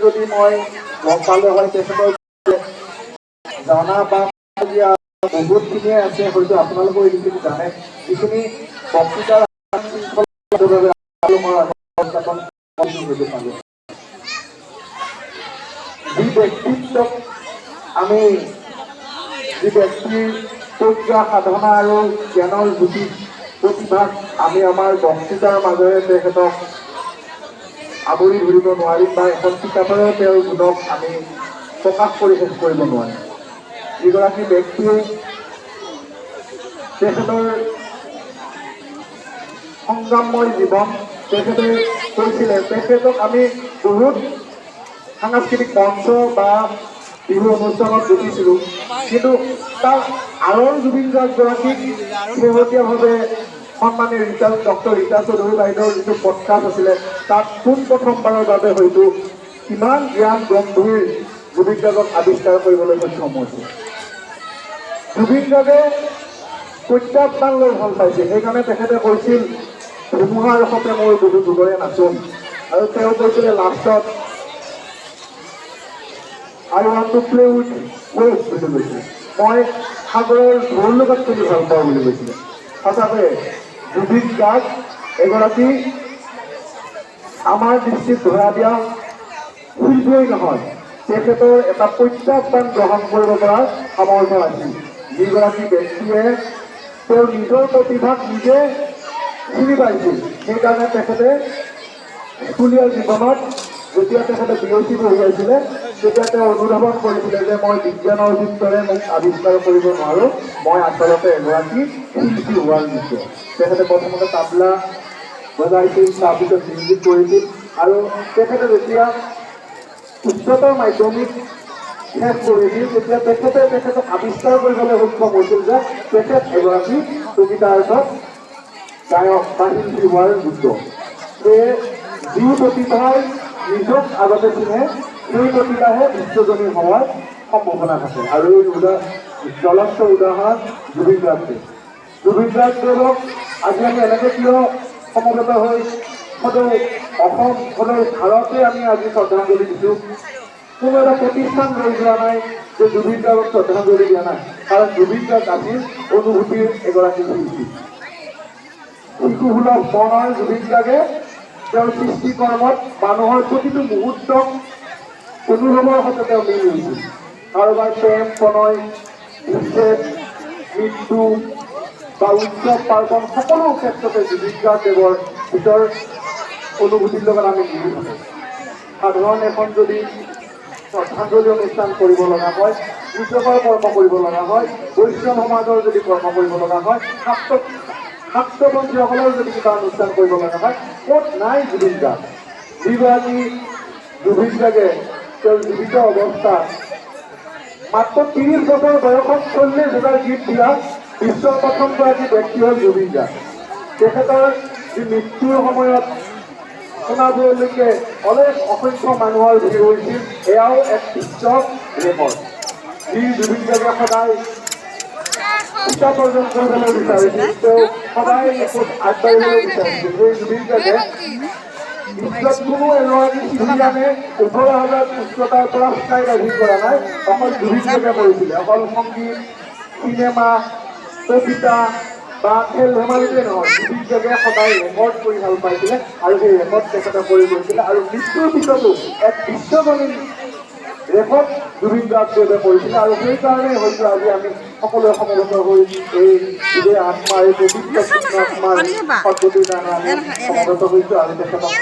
যদি মই গম পালে হয় তেখেতৰ জানা বা বহুতখিনিয়ে আছে, হয়তো আপোনালোকেও এইখিনি জানে, যিখিনি বক্তৃতাৰ যি ব্যক্তিত্বক আমি যি ব্যক্তিৰ প্ৰজ্ঞা সাধনা আৰু জ্ঞানৰ জ্যোতি প্ৰতিভাক আমি আমাৰ বক্তৃতাৰ মাজেৰে তেখেতক আৱৰি ধৰিব নোৱাৰিম বা এখন কিতাপেৰে তেওঁৰ গুণক আমি প্ৰকাশ কৰি শেষ কৰিব নোৱাৰিম। যিগৰাকী ব্যক্তিয়ে তেখেতৰ সংগ্ৰামময় জীৱন তেখেতে কৈছিলে, তেখেতক আমি বহুত সাংস্কৃতিক মঞ্চ বা বিহু অনুষ্ঠানত দেখিছিলোঁ, কিন্তু তাৰ আৰৰ জুবিন গাৰ্গগৰাকীক শেহতীয়াভাৱে সন্মানী ডক্টৰ ৰীতা চৌধুৰী বাইদেউৰ যিটো পডকাষ্ট আছিলে তাত পোনপ্ৰথমবাৰৰ বাবে হয়তো ইমান জ্ঞান গম্ভীৰ জুবিন গাৰ্গক আৱিষ্কাৰ কৰিবলৈ সক্ষম হৈছিল। জুবিন গাৰ্গে প্ৰত্যাহ্বান লৈ ভাল পাইছিল, সেইকাৰণে তেখেতে কৈছিল ধুমুহাৰ ৰসতে মই বহু যুগৰে নাচোন, আৰু তেওঁ কৈছিলে লাষ্টত I want to play with waves বুলি কৈছিলে, মই সাগৰৰ ঢৌৰ লগত খেলি ভাল পাওঁ বুলি কৈছিলে। সঁচাকৈ জুবিন গাৰ্গ এগৰাকী আমাৰ দৃষ্টিত ধৰা দিয়া শিল্পীয়েই নহয়, তেখেতৰ এটা প্ৰত্যাহ্বান গ্ৰহণ কৰিব পৰা সামৰ্থ্য আছিল। যিগৰাকী ব্যক্তিয়ে তেওঁৰ নিজৰ প্ৰতিভাক নিজে চিনি পাইছিল, সেইকাৰণে তেখেতে স্কুলীয়া জীৱনত যেতিয়া তেখেতে বিৰতি পঢ়ুৱাইছিলে তেতিয়া তেওঁ অনুধাৱন কৰিছিলে যে মই বিজ্ঞানৰ ভিতৰে মোক আৱিষ্কাৰ কৰিব নোৱাৰোঁ, মই আচলতে এগৰাকী শিল্পী হোৱাৰ নিশ্চয়। তেখেতে প্ৰথমতে তাবলা বজাইছিল, তাৰপিছত মিউজিক কৰিছিল, আৰু তেখেতে যেতিয়া উচ্চতৰ মাধ্যমিক শেষ কৰিছিল তেতিয়া তেখেতক আৱিষ্কাৰ কৰিবলৈ সক্ষম হৈছিল যে তেখেত এগৰাকী কবিতাৰ্থত গায়ক বা শিল্পী হোৱাৰ যোগ্য। সেয়ে যি প্ৰতিভাই নিজক আগতে চিনে সেই প্ৰতিভাহে বিশ্বজনীন হোৱাৰ সম্ভাৱনা থাকে, আৰু এই জ্বলন্ত উদাহৰণ জুবিন গাৰ্গ। জুবিন গাৰ্গক আজি আমি এনেকৈ কিয় সমবেত হৈ সদৌ অসম সদৌ ভাৰতে আমি আজি শ্ৰদ্ধাঞ্জলি দিছোঁ? কোনো এটা প্ৰতিষ্ঠান লৈ যোৱা নাই যে জুবিন গাৰ্গক শ্ৰদ্ধাঞ্জলি দিয়া নাই, কাৰণ জুবিন গাৰ্গ আছিল অনুভূতিৰ এগৰাকী শিল্পী। শিশুসুলভ মনৰ জুবিন গাৰ্গে তেওঁৰ সৃষ্টিকৰ্মত মানুহৰ প্ৰতিটো মুহূৰ্তক অনুভৱৰ সৈতে তেওঁ মিল হৈছিল। কাৰোবাৰ প্ৰেম প্ৰণয় বিচ্ছেদ মৃত্যু বা উৎসৱ পাৰ্বণ সকলো ক্ষেত্ৰতে জুবিন গাৰ্গদেৱৰ ভিতৰত অনুভূতিৰ লগত আমি মিলি থাকোঁ। সাধাৰণ এখন যদি শ্ৰদ্ধাঞ্জলি অনুষ্ঠান কৰিব লগা হয়, উৎসৱৰ কৰ্ম কৰিব লগা হয়, বৈষ্ণৱ সমাজৰ যদি কৰ্ম কৰিব লগা হয়, শাক্তপন্থীসকলৰ যদি কিবা অনুষ্ঠান কৰিব লগা হয়, ক'ত নাই জুবিন গাৰ্গ? যিগৰাকী জুবিন গাৰ্গে তেওঁৰ জীৱিত অৱস্থাত মাত্ৰ ৩০ বছৰ বয়সত ৪০,০০০ গীত দিয়া বিশ্বৰ প্ৰথমগৰাকী ব্যক্তি হ'ল জুবিন গাৰ্গ। তেখেতৰ যি মৃত্যুৰ সময়ত সোণাপুৰলৈকে অসংখ্য মানুহৰ ভিৰ হৈছিল, এয়াও এক বিশ্ব ৰেকৰ্ড। যি জুবিন গাৰ্গে সদায় কিতাপ অৰ্জন কৰিবলৈ বিচাৰিছিল, তেওঁ সদায় আগবাঢ়িবলৈ বিচাৰিছিল। সেই জুবিন গাৰ্গে বিশ্বত কোনো এগৰাকী চিভিলিয়ানে ১৮,০০০ উচ্চতাৰ পৰা স্কাই ডাইভিং কৰা নাই, অকল জুবিন গাৰ্গে কৰিছিলে। অকল সংগীত, চিনেমা, কবিতা বা খেল ধেমালিতে নহয়, জুবিন গাৰ্গে সদায় ৰেকৰ্ড কৰি ভাল পাইছিলে, আৰু সেই ৰেকৰ্ড তেখেতে কৰি গৈছিলে, আৰু মৃত্যুৰ পিছতো এক বিশ্বজনীন ৰেকৰ্ড জুবিন গাৰ্গদেৱে কৰিছিলে। আৰু সেইকাৰণে হয়তো আজি আমি সকলোৱে সমবেত হৈ এই জুবিন আত্মাৰ এই পবিত্ৰ আত্মাৰ সদ্গতিৰ কাৰণে আমি সমবেত হৈছোঁ, আৰু তেখেতক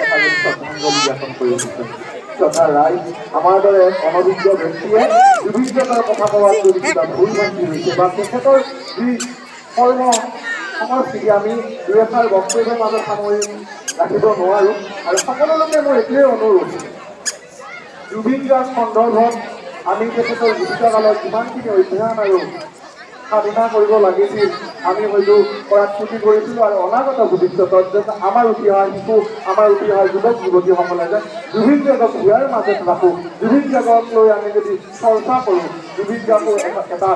শ্ৰদ্ধাঞ্জলি জ্ঞাপন কৰি দিছোঁ। শ্ৰদ্ধা ৰায়, আমাৰ দৰে এক অনভিজ্ঞ ব্যক্তিয়ে জুবিন গাৰ্গৰ কথা কোৱাত যদি কিবা ভুল ভ্ৰান্তি হৈছে বা তেখেতৰ যি কৰ্ম সংস্কৃতি আমি দুই এষাৰ বক্তব্যৰ মাজত সামৰি ৰাখিব নোৱাৰোঁ। আৰু সকলোকে মোৰ এইটোৱে অনুৰোধ, জুবিন গাৰ্গ সন্দৰ্ভত আমি তেখেতৰ জীৱিতকালত যিমানখিনি অধ্যয়ন আৰু সাধনা কৰিব লাগিছিল আমি হয়তো কৰাত ত্ৰুটি কৰিছিলোঁ, আৰু অনাগত ভৱিষ্যতত যে আমাৰ উঠি অহা শিশু, আমাৰ উঠি অহা যুৱক যুৱতীসকলে যে জুবিন গাৰ্গক ভূঞাৰ মাজত ৰাখোঁ, জুবিন গাৰ্গক লৈ আমি যদি চৰ্চা কৰোঁ, জুবিন গাৰ্গক এটা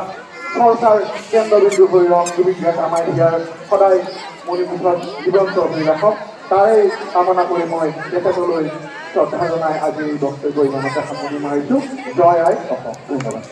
চৰ্চাৰ কেন্দ্ৰবিন্দু হৈ ৰওক, জুবিন গাৰ্গ আমাৰ ইয়াৰ সদায় মণিমুখত জীৱন্ত হৈ ৰাখক, তাৰে কামনা কৰি মই তেখেতলৈ শ্ৰদ্ধা জনাই আজি এই বক্তব্য ইমানতে সামৰণি মাৰিছোঁ। জয় আই অসম। ধন্যবাদ।